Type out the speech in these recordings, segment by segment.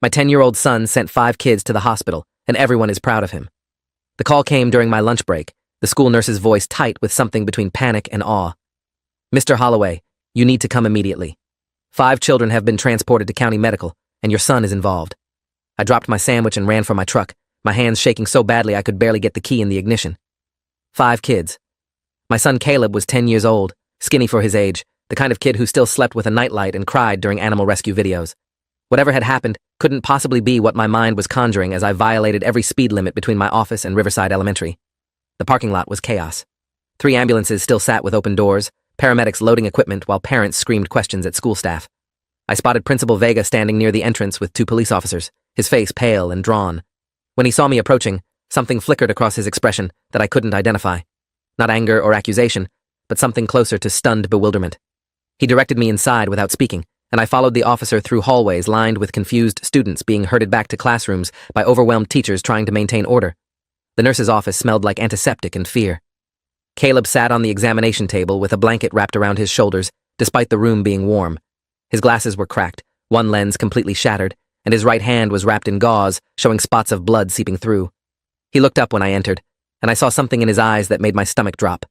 My 10-year-old son sent 5 kids to the hospital, and everyone is proud of him. The call came during my lunch break, the school nurse's voice tight with something between panic and awe. "Mr. Holloway, you need to come immediately. 5 children have been transported to county medical, and your son is involved." I dropped my sandwich and ran for my truck, my hands shaking so badly I could barely get the key in the ignition. 5 kids. My son Caleb was 10 years old, skinny for his age, the kind of kid who still slept with a nightlight and cried during animal rescue videos. Whatever had happened couldn't possibly be what my mind was conjuring as I violated every speed limit between my office and Riverside Elementary. The parking lot was chaos. 3 ambulances still sat with open doors, paramedics loading equipment while parents screamed questions at school staff. I spotted Principal Vega standing near the entrance with 2 police officers, his face pale and drawn. When he saw me approaching, something flickered across his expression that I couldn't identify. Not anger or accusation, but something closer to stunned bewilderment. He directed me inside without speaking, and I followed the officer through hallways lined with confused students being herded back to classrooms by overwhelmed teachers trying to maintain order. The nurse's office smelled like antiseptic and fear. Caleb sat on the examination table with a blanket wrapped around his shoulders, despite the room being warm. His glasses were cracked, one lens completely shattered, and his right hand was wrapped in gauze, showing spots of blood seeping through. He looked up when I entered, and I saw something in his eyes that made my stomach drop.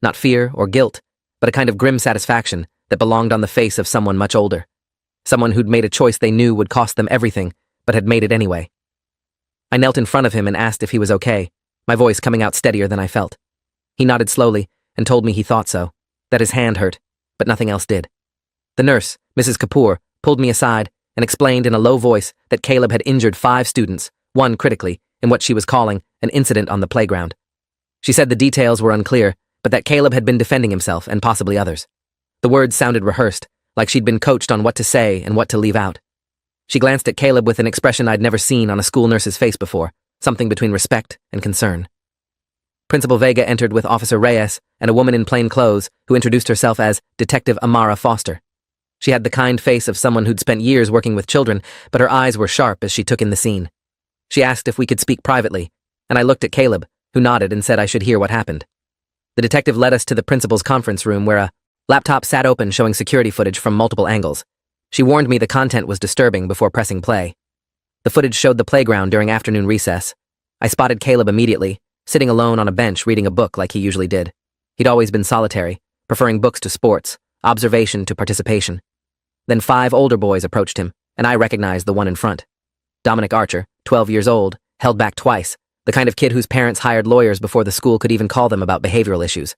Not fear or guilt, but a kind of grim satisfaction that belonged on the face of someone much older. Someone who'd made a choice they knew would cost them everything, but had made it anyway. I knelt in front of him and asked if he was okay, my voice coming out steadier than I felt. He nodded slowly and told me he thought so, that his hand hurt, but nothing else did. The nurse, Mrs. Kapoor, pulled me aside and explained in a low voice that Caleb had injured 5 students, 1 critically, in what she was calling an incident on the playground. She said the details were unclear, but that Caleb had been defending himself and possibly others. The words sounded rehearsed, like she'd been coached on what to say and what to leave out. She glanced at Caleb with an expression I'd never seen on a school nurse's face before, something between respect and concern. Principal Vega entered with Officer Reyes and a woman in plain clothes who introduced herself as Detective Amara Foster. She had the kind face of someone who'd spent years working with children, but her eyes were sharp as she took in the scene. She asked if we could speak privately, and I looked at Caleb, who nodded and said I should hear what happened. The detective led us to the principal's conference room where a laptop sat open showing security footage from multiple angles. She warned me the content was disturbing before pressing play. The footage showed the playground during afternoon recess. I spotted Caleb immediately, sitting alone on a bench reading a book like he usually did. He'd always been solitary, preferring books to sports, observation to participation. Then 5 older boys approached him, and I recognized the one in front. Dominic Archer, 12 years old, held back twice, the kind of kid whose parents hired lawyers before the school could even call them about behavioral issues.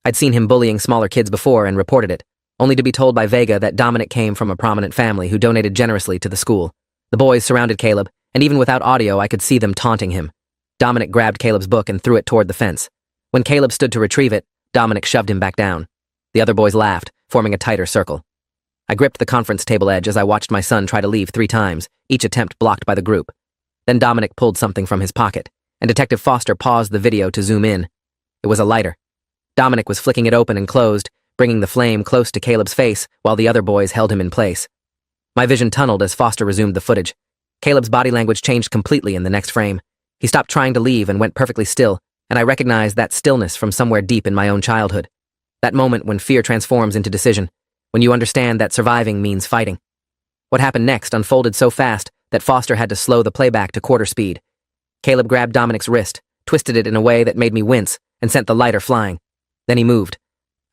I'd seen him bullying smaller kids before and reported it, only to be told by Vega that Dominic came from a prominent family who donated generously to the school. The boys surrounded Caleb, and even without audio I could see them taunting him. Dominic grabbed Caleb's book and threw it toward the fence. When Caleb stood to retrieve it, Dominic shoved him back down. The other boys laughed, forming a tighter circle. I gripped the conference table edge as I watched my son try to leave 3 times, each attempt blocked by the group. Then Dominic pulled something from his pocket, and Detective Foster paused the video to zoom in. It was a lighter. Dominic was flicking it open and closed, bringing the flame close to Caleb's face while the other boys held him in place. My vision tunneled as Foster resumed the footage. Caleb's body language changed completely in the next frame. He stopped trying to leave and went perfectly still, and I recognized that stillness from somewhere deep in my own childhood. That moment when fear transforms into decision, when you understand that surviving means fighting. What happened next unfolded so fast that Foster had to slow the playback to quarter speed. Caleb grabbed Dominic's wrist, twisted it in a way that made me wince, and sent the lighter flying. Then he moved.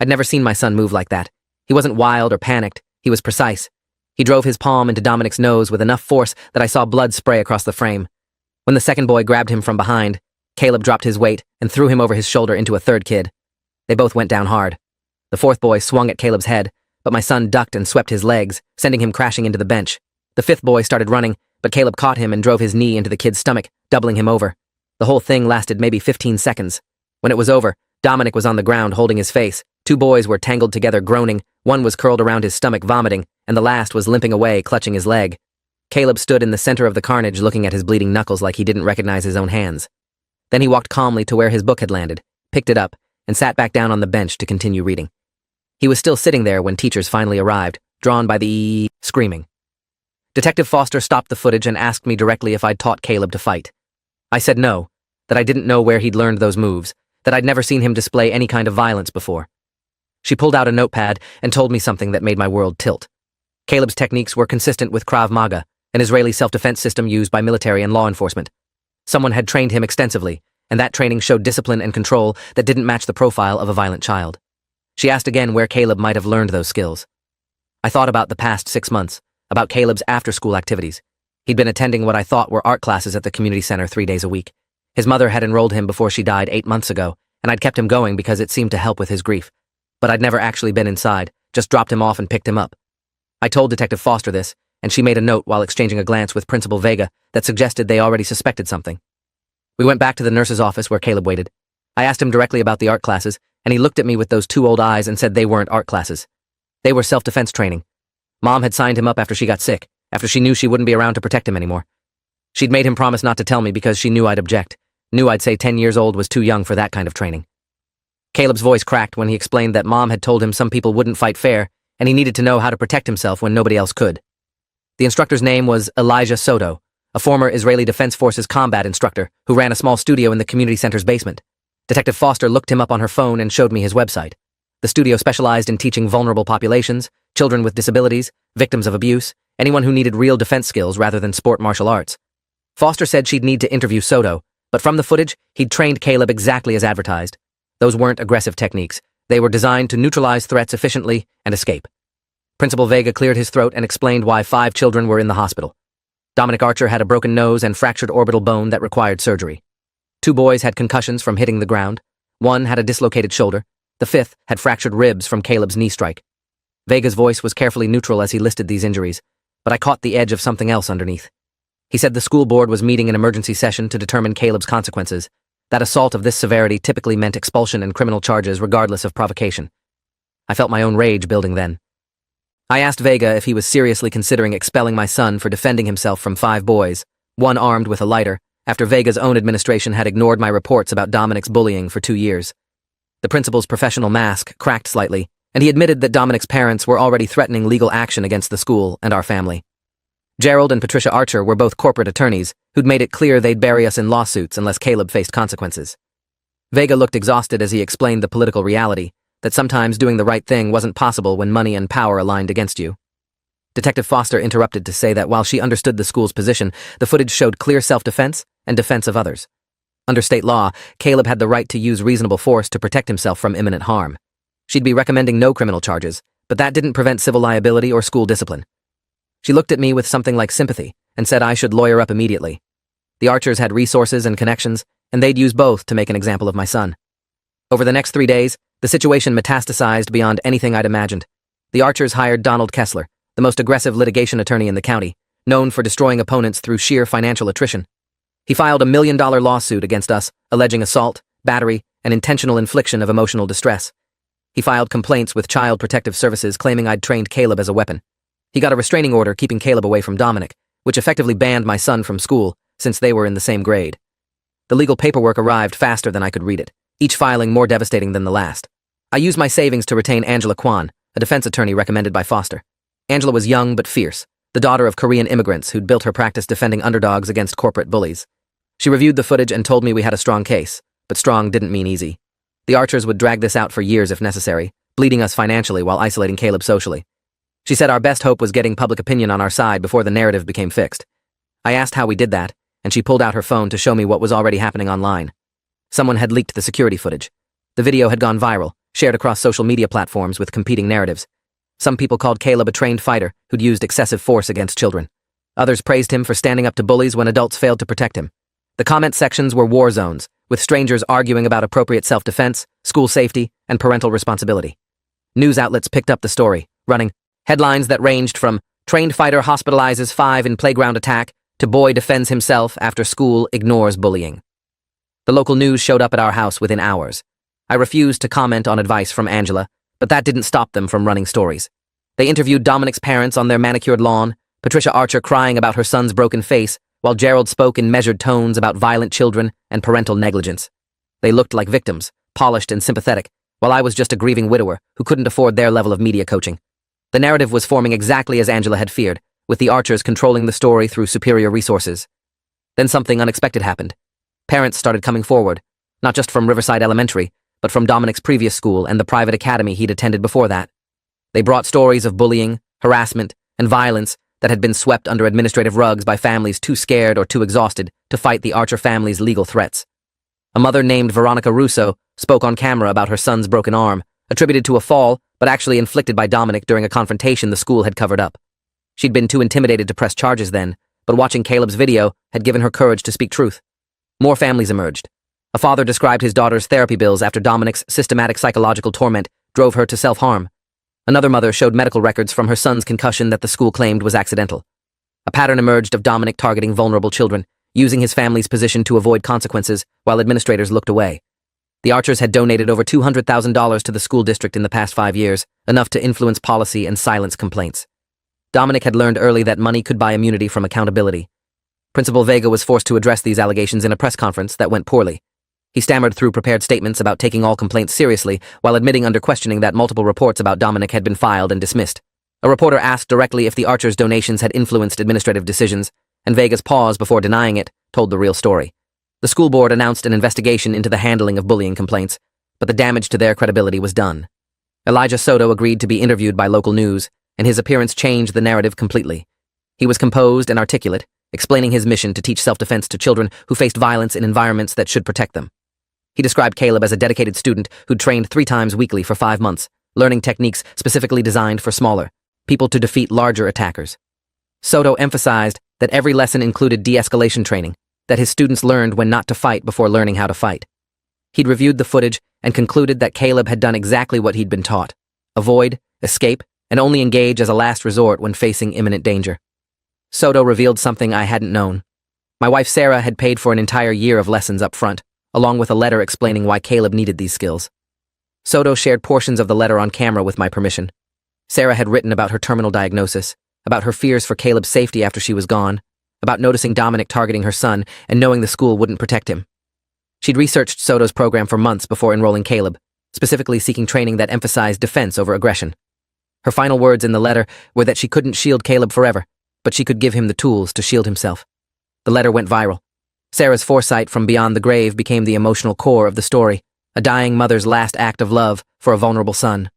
I'd never seen my son move like that. He wasn't wild or panicked. He was precise. He drove his palm into Dominic's nose with enough force that I saw blood spray across the frame. When the second boy grabbed him from behind, Caleb dropped his weight and threw him over his shoulder into a third kid. They both went down hard. The fourth boy swung at Caleb's head, but my son ducked and swept his legs, sending him crashing into the bench. The fifth boy started running, but Caleb caught him and drove his knee into the kid's stomach, doubling him over. The whole thing lasted maybe 15 seconds. When it was over, Dominic was on the ground holding his face. 2 boys were tangled together groaning, one was curled around his stomach vomiting, and the last was limping away clutching his leg. Caleb stood in the center of the carnage looking at his bleeding knuckles like he didn't recognize his own hands. Then he walked calmly to where his book had landed, picked it up, and sat back down on the bench to continue reading. He was still sitting there when teachers finally arrived, drawn by the screaming. Detective Foster stopped the footage and asked me directly if I'd taught Caleb to fight. I said no, that I didn't know where he'd learned those moves, that I'd never seen him display any kind of violence before. She pulled out a notepad and told me something that made my world tilt. Caleb's techniques were consistent with Krav Maga, an Israeli self-defense system used by military and law enforcement. Someone had trained him extensively, and that training showed discipline and control that didn't match the profile of a violent child. She asked again where Caleb might have learned those skills. I thought about the past 6 months, about Caleb's after-school activities. He'd been attending what I thought were art classes at the community center 3 days a week. His mother had enrolled him before she died 8 months ago, and I'd kept him going because it seemed to help with his grief. But I'd never actually been inside, just dropped him off and picked him up. I told Detective Foster this, and she made a note while exchanging a glance with Principal Vega that suggested they already suspected something. We went back to the nurse's office where Caleb waited. I asked him directly about the art classes, and he looked at me with those 2 old eyes and said they weren't art classes. They were self-defense training. Mom had signed him up after she got sick, after she knew she wouldn't be around to protect him anymore. She'd made him promise not to tell me because she knew I'd object, knew I'd say 10 years old was too young for that kind of training. Caleb's voice cracked when he explained that Mom had told him some people wouldn't fight fair, and he needed to know how to protect himself when nobody else could. The instructor's name was Elijah Soto, a former Israeli Defense Forces combat instructor who ran a small studio in the community center's basement. Detective Foster looked him up on her phone and showed me his website. The studio specialized in teaching vulnerable populations, children with disabilities, victims of abuse, anyone who needed real defense skills rather than sport martial arts. Foster said she'd need to interview Soto, but from the footage, he'd trained Caleb exactly as advertised. Those weren't aggressive techniques. They were designed to neutralize threats efficiently and escape. Principal Vega cleared his throat and explained why 5 children were in the hospital. Dominic Archer had a broken nose and fractured orbital bone that required surgery. 2 boys had concussions from hitting the ground. 1 had a dislocated shoulder. The 5th had fractured ribs from Caleb's knee strike. Vega's voice was carefully neutral as he listed these injuries, but I caught the edge of something else underneath. He said the school board was meeting an emergency session to determine Caleb's consequences. That assault of this severity typically meant expulsion and criminal charges regardless of provocation. I felt my own rage building then. I asked Vega if he was seriously considering expelling my son for defending himself from 5 boys, 1 armed with a lighter, after Vega's own administration had ignored my reports about Dominic's bullying for 2 years. The principal's professional mask cracked slightly, and he admitted that Dominic's parents were already threatening legal action against the school and our family. Gerald and Patricia Archer were both corporate attorneys who'd made it clear they'd bury us in lawsuits unless Caleb faced consequences. Vega looked exhausted as he explained the political reality, that sometimes doing the right thing wasn't possible when money and power aligned against you. Detective Foster interrupted to say that while she understood the school's position, the footage showed clear self-defense and defense of others. Under state law, Caleb had the right to use reasonable force to protect himself from imminent harm. She'd be recommending no criminal charges, but that didn't prevent civil liability or school discipline. She looked at me with something like sympathy and said I should lawyer up immediately. The Archers had resources and connections, and they'd use both to make an example of my son. Over the next 3 days, the situation metastasized beyond anything I'd imagined. The Archers hired Donald Kessler, the most aggressive litigation attorney in the county, known for destroying opponents through sheer financial attrition. He filed a $1 million lawsuit against us, alleging assault, battery, and intentional infliction of emotional distress. He filed complaints with Child Protective Services claiming I'd trained Caleb as a weapon. He got a restraining order keeping Caleb away from Dominic, which effectively banned my son from school since they were in the same grade. The legal paperwork arrived faster than I could read it, each filing more devastating than the last. I used my savings to retain Angela Kwan, a defense attorney recommended by Foster. Angela was young but fierce, the daughter of Korean immigrants who'd built her practice defending underdogs against corporate bullies. She reviewed the footage and told me we had a strong case, but strong didn't mean easy. The Archers would drag this out for years if necessary, bleeding us financially while isolating Caleb socially. She said our best hope was getting public opinion on our side before the narrative became fixed. I asked how we did that, and she pulled out her phone to show me what was already happening online. Someone had leaked the security footage. The video had gone viral, shared across social media platforms with competing narratives. Some people called Caleb a trained fighter who'd used excessive force against children. Others praised him for standing up to bullies when adults failed to protect him. The comment sections were war zones, with strangers arguing about appropriate self-defense, school safety, and parental responsibility. News outlets picked up the story, running headlines that ranged from "Trained fighter hospitalizes 5 in playground attack" to "Boy defends himself after school ignores bullying." The local news showed up at our house within hours. I refused to comment on advice from Angela, but that didn't stop them from running stories. They interviewed Dominic's parents on their manicured lawn, Patricia Archer crying about her son's broken face, while Gerald spoke in measured tones about violent children and parental negligence. They looked like victims, polished and sympathetic, while I was just a grieving widower who couldn't afford their level of media coaching. The narrative was forming exactly as Angela had feared, with the Archers controlling the story through superior resources. Then something unexpected happened. Parents started coming forward, not just from Riverside Elementary, but from Dominic's previous school and the private academy he'd attended before that. They brought stories of bullying, harassment, and violence that had been swept under administrative rugs by families too scared or too exhausted to fight the Archer family's legal threats. A mother named Veronica Russo spoke on camera about her son's broken arm, attributed to a fall, but actually inflicted by Dominic during a confrontation the school had covered up. She'd been too intimidated to press charges then, but watching Caleb's video had given her courage to speak truth. More families emerged. A father described his daughter's therapy bills after Dominic's systematic psychological torment drove her to self-harm. Another mother showed medical records from her son's concussion that the school claimed was accidental. A pattern emerged of Dominic targeting vulnerable children, using his family's position to avoid consequences while administrators looked away. The Archers had donated over $200,000 to the school district in the past 5 years, enough to influence policy and silence complaints. Dominic had learned early that money could buy immunity from accountability. Principal Vega was forced to address these allegations in a press conference that went poorly. He stammered through prepared statements about taking all complaints seriously, while admitting under questioning that multiple reports about Dominic had been filed and dismissed. A reporter asked directly if the Archers' donations had influenced administrative decisions, and Vega's pause before denying it told the real story. The school board announced an investigation into the handling of bullying complaints, but the damage to their credibility was done. Elijah Soto agreed to be interviewed by local news, and his appearance changed the narrative completely. He was composed and articulate, explaining his mission to teach self-defense to children who faced violence in environments that should protect them. He described Caleb as a dedicated student who'd trained 3 times weekly for 5 months, learning techniques specifically designed for smaller people to defeat larger attackers. Soto emphasized that every lesson included de-escalation training, that his students learned when not to fight before learning how to fight. He'd reviewed the footage and concluded that Caleb had done exactly what he'd been taught: avoid, escape, and only engage as a last resort when facing imminent danger. Soto revealed something I hadn't known. My wife Sarah had paid for an entire year of lessons up front, along with a letter explaining why Caleb needed these skills. Soto shared portions of the letter on camera with my permission. Sarah had written about her terminal diagnosis, about her fears for Caleb's safety after she was gone, about noticing Dominic targeting her son and knowing the school wouldn't protect him. She'd researched Soto's program for months before enrolling Caleb, specifically seeking training that emphasized defense over aggression. Her final words in the letter were that she couldn't shield Caleb forever, but she could give him the tools to shield himself. The letter went viral. Sarah's foresight from beyond the grave became the emotional core of the story, a dying mother's last act of love for a vulnerable son.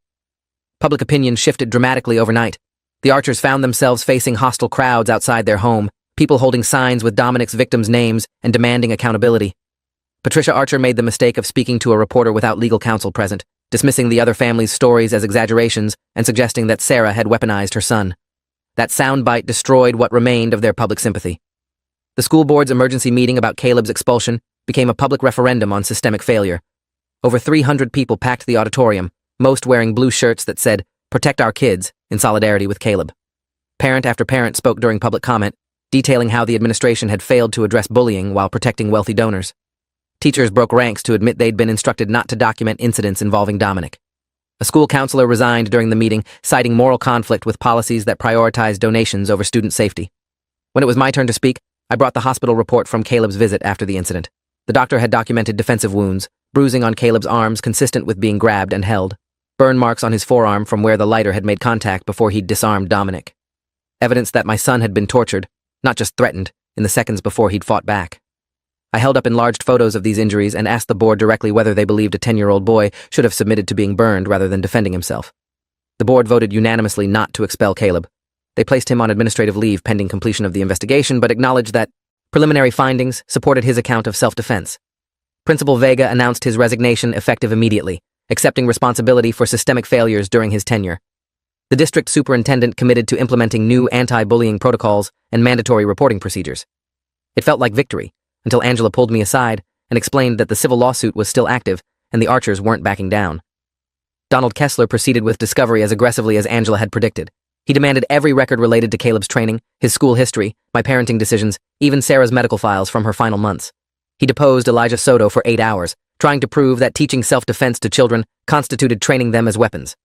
Public opinion shifted dramatically overnight. The Archers found themselves facing hostile crowds outside their home, people holding signs with Dominic's victims' names and demanding accountability. Patricia Archer made the mistake of speaking to a reporter without legal counsel present, dismissing the other family's stories as exaggerations and suggesting that Sarah had weaponized her son. That soundbite destroyed what remained of their public sympathy. The school board's emergency meeting about Caleb's expulsion became a public referendum on systemic failure. Over 300 people packed the auditorium, most wearing blue shirts that said, "Protect our kids," in solidarity with Caleb. Parent after parent spoke during public comment, detailing how the administration had failed to address bullying while protecting wealthy donors. Teachers broke ranks to admit they'd been instructed not to document incidents involving Dominic. A school counselor resigned during the meeting, citing moral conflict with policies that prioritized donations over student safety. When it was my turn to speak, I brought the hospital report from Caleb's visit after the incident. The doctor had documented defensive wounds, bruising on Caleb's arms consistent with being grabbed and held, burn marks on his forearm from where the lighter had made contact before he'd disarmed Dominic. Evidence that my son had been tortured, not just threatened, in the seconds before he'd fought back. I held up enlarged photos of these injuries and asked the board directly whether they believed a 10-year-old boy should have submitted to being burned rather than defending himself. The board voted unanimously not to expel Caleb. They placed him on administrative leave pending completion of the investigation, but acknowledged that preliminary findings supported his account of self-defense. Principal Vega announced his resignation effective immediately, accepting responsibility for systemic failures during his tenure. The district superintendent committed to implementing new anti-bullying protocols and mandatory reporting procedures. It felt like victory, until Angela pulled me aside and explained that the civil lawsuit was still active and the Archers weren't backing down. Donald Kessler proceeded with discovery as aggressively as Angela had predicted. He demanded every record related to Caleb's training, his school history, my parenting decisions, even Sarah's medical files from her final months. He deposed Elijah Soto for 8 hours, trying to prove that teaching self-defense to children constituted training them as weapons.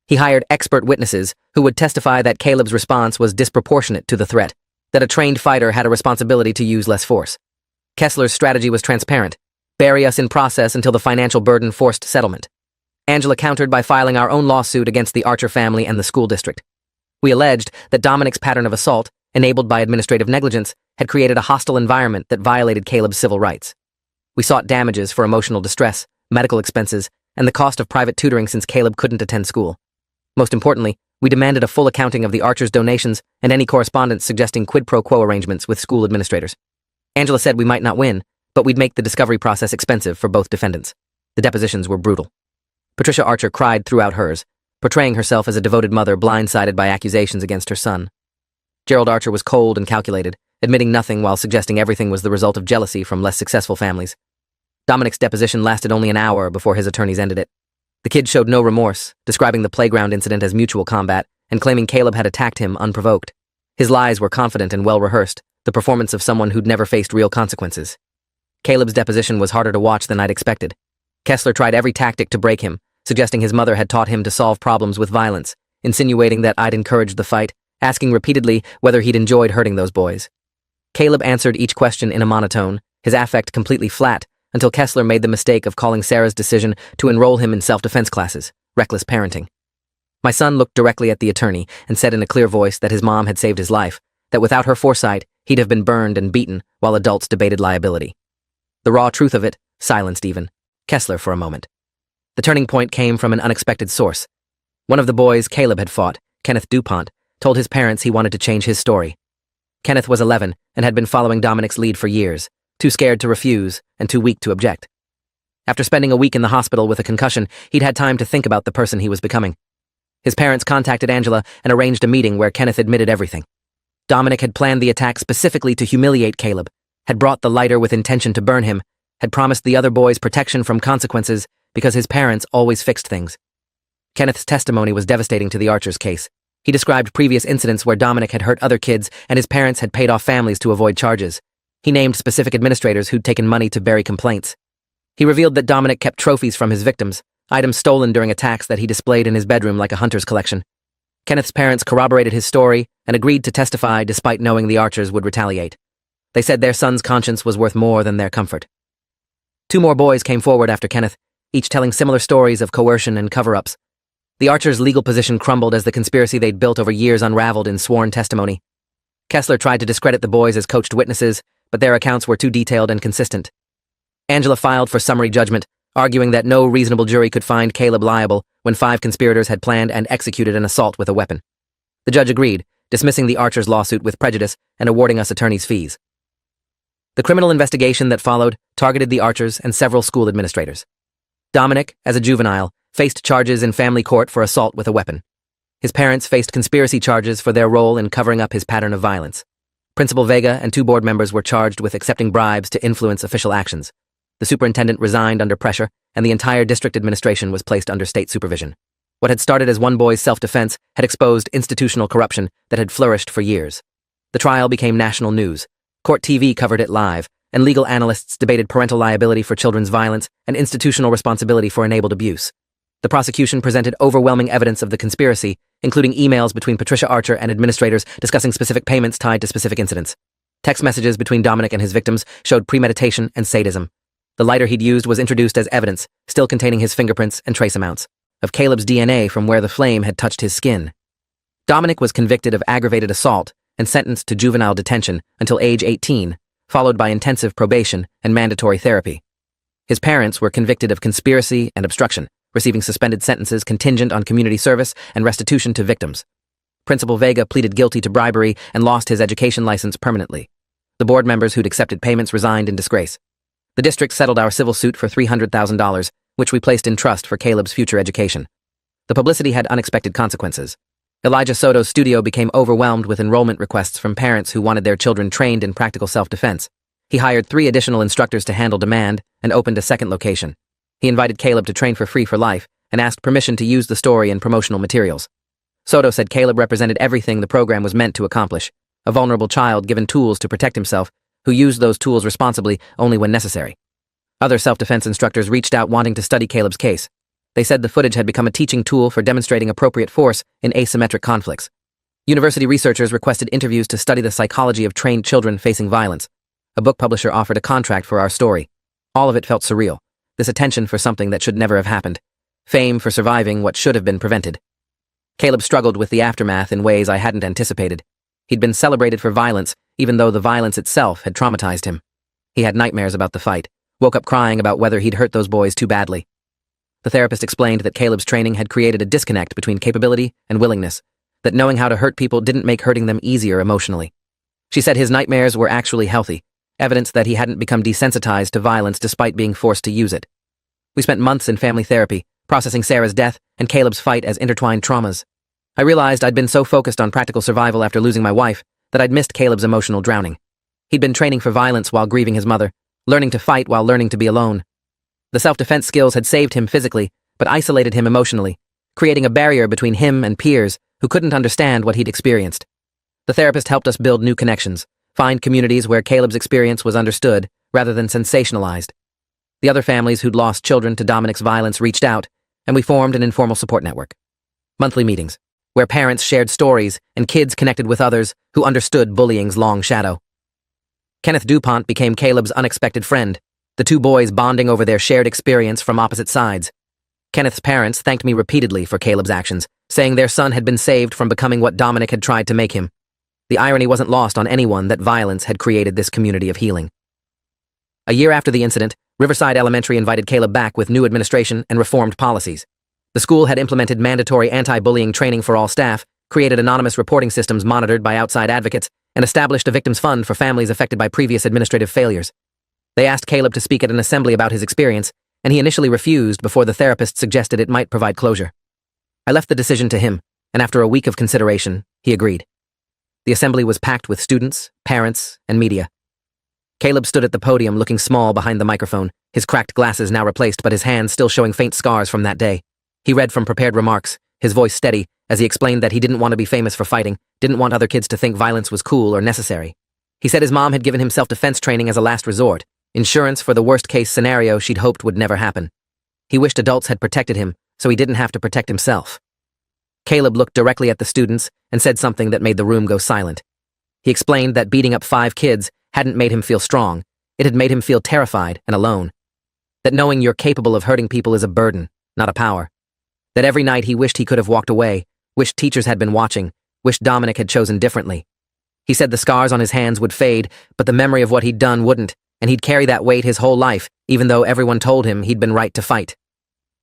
He hired expert witnesses who would testify that Caleb's response was disproportionate to the threat, that a trained fighter had a responsibility to use less force. Kessler's strategy was transparent: bury us in process until the financial burden forced settlement. Angela countered by filing our own lawsuit against the Archer family and the school district. We alleged that Dominic's pattern of assault, enabled by administrative negligence, had created a hostile environment that violated Caleb's civil rights. We sought damages for emotional distress, medical expenses, and the cost of private tutoring since Caleb couldn't attend school. Most importantly, We demanded a full accounting of the Archers' donations and any correspondence suggesting quid pro quo arrangements with school administrators. Angela said we might not win, but we'd make the discovery process expensive for both defendants. The depositions were brutal. Patricia Archer cried throughout hers, portraying herself as a devoted mother blindsided by accusations against her son. Gerald Archer was cold and calculated, admitting nothing while suggesting everything was the result of jealousy from less successful families. Dominic's deposition lasted only an hour before his attorneys ended it. The kid showed no remorse, describing the playground incident as mutual combat and claiming Caleb had attacked him unprovoked. His lies were confident and well-rehearsed, the performance of someone who'd never faced real consequences. Caleb's deposition was harder to watch than I'd expected. Kessler tried every tactic to break him, suggesting his mother had taught him to solve problems with violence, insinuating that I'd encouraged the fight, asking repeatedly whether he'd enjoyed hurting those boys. Caleb answered each question in a monotone, his affect completely flat, until Kessler made the mistake of calling Sarah's decision to enroll him in self-defense classes, reckless parenting. My son looked directly at the attorney and said in a clear voice that his mom had saved his life, that without her foresight, he'd have been burned and beaten while adults debated liability. The raw truth of it silenced even Kessler for a moment. The turning point came from an unexpected source. One of the boys Caleb had fought, Kenneth DuPont, told his parents he wanted to change his story. Kenneth was 11 and had been following Dominic's lead for years, too scared to refuse and too weak to object. After spending a week in the hospital with a concussion, he'd had time to think about the person he was becoming. His parents contacted Angela and arranged a meeting where Kenneth admitted everything. Dominic had planned the attack specifically to humiliate Caleb, had brought the lighter with intention to burn him, had promised the other boys protection from consequences because his parents always fixed things. Kenneth's testimony was devastating to the Archers' case. He described previous incidents where Dominic had hurt other kids and his parents had paid off families to avoid charges. He named specific administrators who'd taken money to bury complaints. He revealed that Dominic kept trophies from his victims, items stolen during attacks that he displayed in his bedroom like a hunter's collection. Kenneth's parents corroborated his story and agreed to testify despite knowing the Archers would retaliate. They said their son's conscience was worth more than their comfort. 2 more boys came forward after Kenneth, each telling similar stories of coercion and cover-ups. The Archers' legal position crumbled as the conspiracy they'd built over years unraveled in sworn testimony. Kessler tried to discredit the boys as coached witnesses, but their accounts were too detailed and consistent. Angela filed for summary judgment, arguing that no reasonable jury could find Caleb liable when 5 conspirators had planned and executed an assault with a weapon. The judge agreed, dismissing the Archers' lawsuit with prejudice and awarding us attorneys' fees. The criminal investigation that followed targeted the Archers and several school administrators. Dominic, as a juvenile, faced charges in family court for assault with a weapon. His parents faced conspiracy charges for their role in covering up his pattern of violence. Principal Vega and 2 board members were charged with accepting bribes to influence official actions. The superintendent resigned under pressure, and the entire district administration was placed under state supervision. What had started as one boy's self-defense had exposed institutional corruption that had flourished for years. The trial became national news. Court TV covered it live, and legal analysts debated parental liability for children's violence and institutional responsibility for enabled abuse. The prosecution presented overwhelming evidence of the conspiracy, including emails between Patricia Archer and administrators discussing specific payments tied to specific incidents. Text messages between Dominic and his victims showed premeditation and sadism. The lighter he'd used was introduced as evidence, still containing his fingerprints and trace amounts of Caleb's DNA from where the flame had touched his skin. Dominic was convicted of aggravated assault and sentenced to juvenile detention until age 18, followed by intensive probation and mandatory therapy. His parents were convicted of conspiracy and obstruction, receiving suspended sentences contingent on community service and restitution to victims. Principal Vega pleaded guilty to bribery and lost his education license permanently. The board members who'd accepted payments resigned in disgrace. The district settled our civil suit for $300,000, which we placed in trust for Caleb's future education. The publicity had unexpected consequences. Elijah Soto's studio became overwhelmed with enrollment requests from parents who wanted their children trained in practical self-defense. He hired 3 additional instructors to handle demand and opened a second location. He invited Caleb to train for free for life and asked permission to use the story in promotional materials. Soto said Caleb represented everything the program was meant to accomplish, a vulnerable child given tools to protect himself, who used those tools responsibly only when necessary. Other self-defense instructors reached out wanting to study Caleb's case. They said the footage had become a teaching tool for demonstrating appropriate force in asymmetric conflicts. University researchers requested interviews to study the psychology of trained children facing violence. A book publisher offered a contract for our story. All of it felt surreal. This attention for something that should never have happened. Fame for surviving what should have been prevented. Caleb struggled with the aftermath in ways I hadn't anticipated. He'd been celebrated for violence, even though the violence itself had traumatized him. He had nightmares about the fight, woke up crying about whether he'd hurt those boys too badly. The therapist explained that Caleb's training had created a disconnect between capability and willingness, that knowing how to hurt people didn't make hurting them easier emotionally. She said his nightmares were actually healthy, evidence that he hadn't become desensitized to violence despite being forced to use it. We spent months in family therapy, processing Sarah's death and Caleb's fight as intertwined traumas. I realized I'd been so focused on practical survival after losing my wife that I'd missed Caleb's emotional drowning. He'd been training for violence while grieving his mother, learning to fight while learning to be alone. The self-defense skills had saved him physically, but isolated him emotionally, creating a barrier between him and peers who couldn't understand what he'd experienced. The therapist helped us build new connections, find communities where Caleb's experience was understood rather than sensationalized. The other families who'd lost children to Dominic's violence reached out, and we formed an informal support network. Monthly meetings, where parents shared stories and kids connected with others who understood bullying's long shadow. Kenneth DuPont became Caleb's unexpected friend, the two boys bonding over their shared experience from opposite sides. Kenneth's parents thanked me repeatedly for Caleb's actions, saying their son had been saved from becoming what Dominic had tried to make him. The irony wasn't lost on anyone that violence had created this community of healing. A year after the incident, Riverside Elementary invited Caleb back with new administration and reformed policies. The school had implemented mandatory anti-bullying training for all staff, created anonymous reporting systems monitored by outside advocates, and established a victims fund for families affected by previous administrative failures. They asked Caleb to speak at an assembly about his experience, and he initially refused before the therapist suggested it might provide closure. I left the decision to him, and after a week of consideration, he agreed. The assembly was packed with students, parents, and media. Caleb stood at the podium looking small behind the microphone, his cracked glasses now replaced but his hands still showing faint scars from that day. He read from prepared remarks, his voice steady, as he explained that he didn't want to be famous for fighting, didn't want other kids to think violence was cool or necessary. He said his mom had given him self-defense training as a last resort, insurance for the worst-case scenario she'd hoped would never happen. He wished adults had protected him, so he didn't have to protect himself. Caleb looked directly at the students and said something that made the room go silent. He explained that beating up 5 kids hadn't made him feel strong, it had made him feel terrified and alone. That knowing you're capable of hurting people is a burden, not a power. That every night he wished he could have walked away, wished teachers had been watching, wished Dominic had chosen differently. He said the scars on his hands would fade, but the memory of what he'd done wouldn't, and he'd carry that weight his whole life, even though everyone told him he'd been right to fight.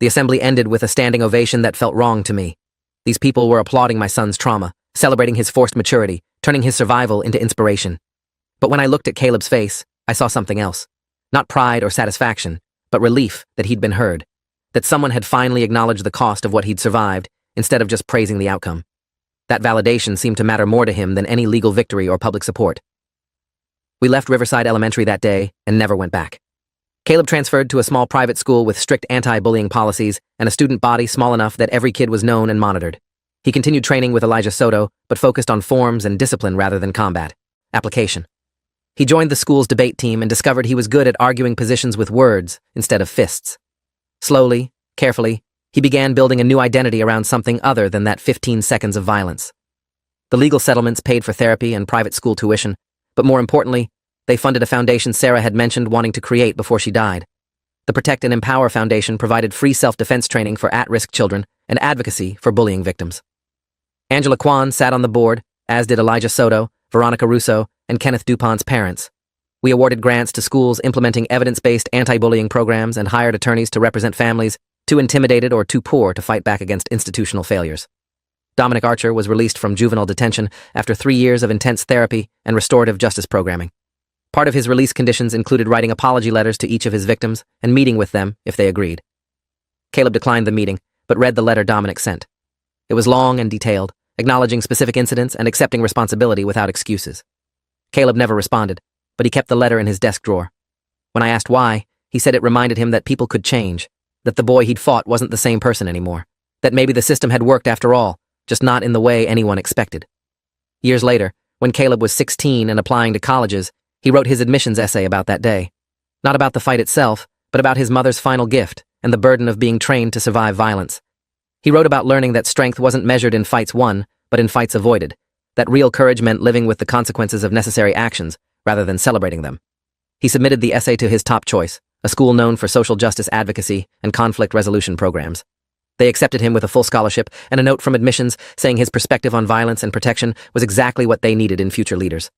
The assembly ended with a standing ovation that felt wrong to me. These people were applauding my son's trauma, celebrating his forced maturity, turning his survival into inspiration. But when I looked at Caleb's face, I saw something else. Not pride or satisfaction, but relief that he'd been heard. That someone had finally acknowledged the cost of what he'd survived, instead of just praising the outcome. That validation seemed to matter more to him than any legal victory or public support. We left Riverside Elementary that day and never went back. Caleb transferred to a small private school with strict anti-bullying policies and a student body small enough that every kid was known and monitored. He continued training with Elijah Soto, but focused on forms and discipline rather than combat. Application. He joined the school's debate team and discovered he was good at arguing positions with words instead of fists. Slowly, carefully, he began building a new identity around something other than that 15 seconds of violence. The legal settlements paid for therapy and private school tuition, but more importantly, they funded a foundation Sarah had mentioned wanting to create before she died. The Protect and Empower Foundation provided free self-defense training for at-risk children and advocacy for bullying victims. Angela Kwan sat on the board, as did Elijah Soto, Veronica Russo, and Kenneth DuPont's parents. We awarded grants to schools implementing evidence-based anti-bullying programs and hired attorneys to represent families too intimidated or too poor to fight back against institutional failures. Dominic Archer was released from juvenile detention after 3 years of intense therapy and restorative justice programming. Part of his release conditions included writing apology letters to each of his victims and meeting with them if they agreed. Caleb declined the meeting, but read the letter Dominic sent. It was long and detailed, acknowledging specific incidents and accepting responsibility without excuses. Caleb never responded, but he kept the letter in his desk drawer. When I asked why, he said it reminded him that people could change, that the boy he'd fought wasn't the same person anymore, that maybe the system had worked after all, just not in the way anyone expected. Years later, when Caleb was 16 and applying to colleges, he wrote his admissions essay about that day. Not about the fight itself, but about his mother's final gift and the burden of being trained to survive violence. He wrote about learning that strength wasn't measured in fights won, but in fights avoided, that real courage meant living with the consequences of necessary actions rather than celebrating them. He submitted the essay to his top choice, a school known for social justice advocacy and conflict resolution programs. They accepted him with a full scholarship and a note from admissions saying his perspective on violence and protection was exactly what they needed in future leaders.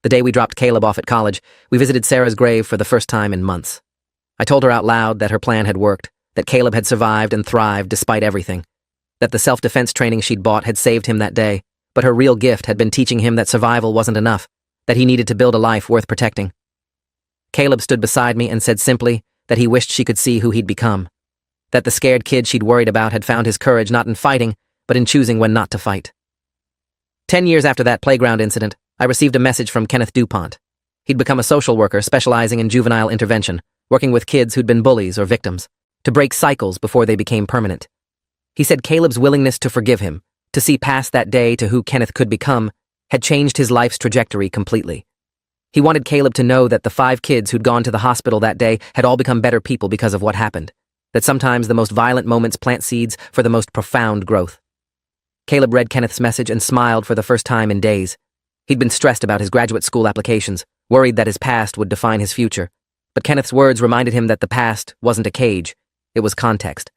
The day we dropped Caleb off at college, we visited Sarah's grave for the first time in months. I told her out loud that her plan had worked, that Caleb had survived and thrived despite everything, that the self-defense training she'd bought had saved him that day, but her real gift had been teaching him that survival wasn't enough, that he needed to build a life worth protecting. Caleb stood beside me and said simply that he wished she could see who he'd become, that the scared kid she'd worried about had found his courage not in fighting, but in choosing when not to fight. 10 years after that playground incident, I received a message from Kenneth DuPont. He'd become a social worker specializing in juvenile intervention, working with kids who'd been bullies or victims, to break cycles before they became permanent. He said Caleb's willingness to forgive him, to see past that day to who Kenneth could become, had changed his life's trajectory completely. He wanted Caleb to know that the 5 kids who'd gone to the hospital that day had all become better people because of what happened, that sometimes the most violent moments plant seeds for the most profound growth. Caleb read Kenneth's message and smiled for the first time in days. He'd been stressed about his graduate school applications, worried that his past would define his future. But Kenneth's words reminded him that the past wasn't a cage, it was context.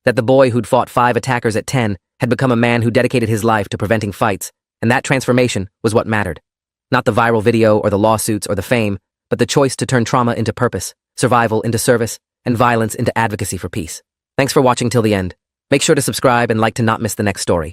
That the boy who'd fought 5 attackers at 10 had become a man who dedicated his life to preventing fights, and that transformation was what mattered. Not the viral video or the lawsuits or the fame, but the choice to turn trauma into purpose, survival into service, and violence into advocacy for peace. Thanks for watching till the end. Make sure to subscribe and like to not miss the next story.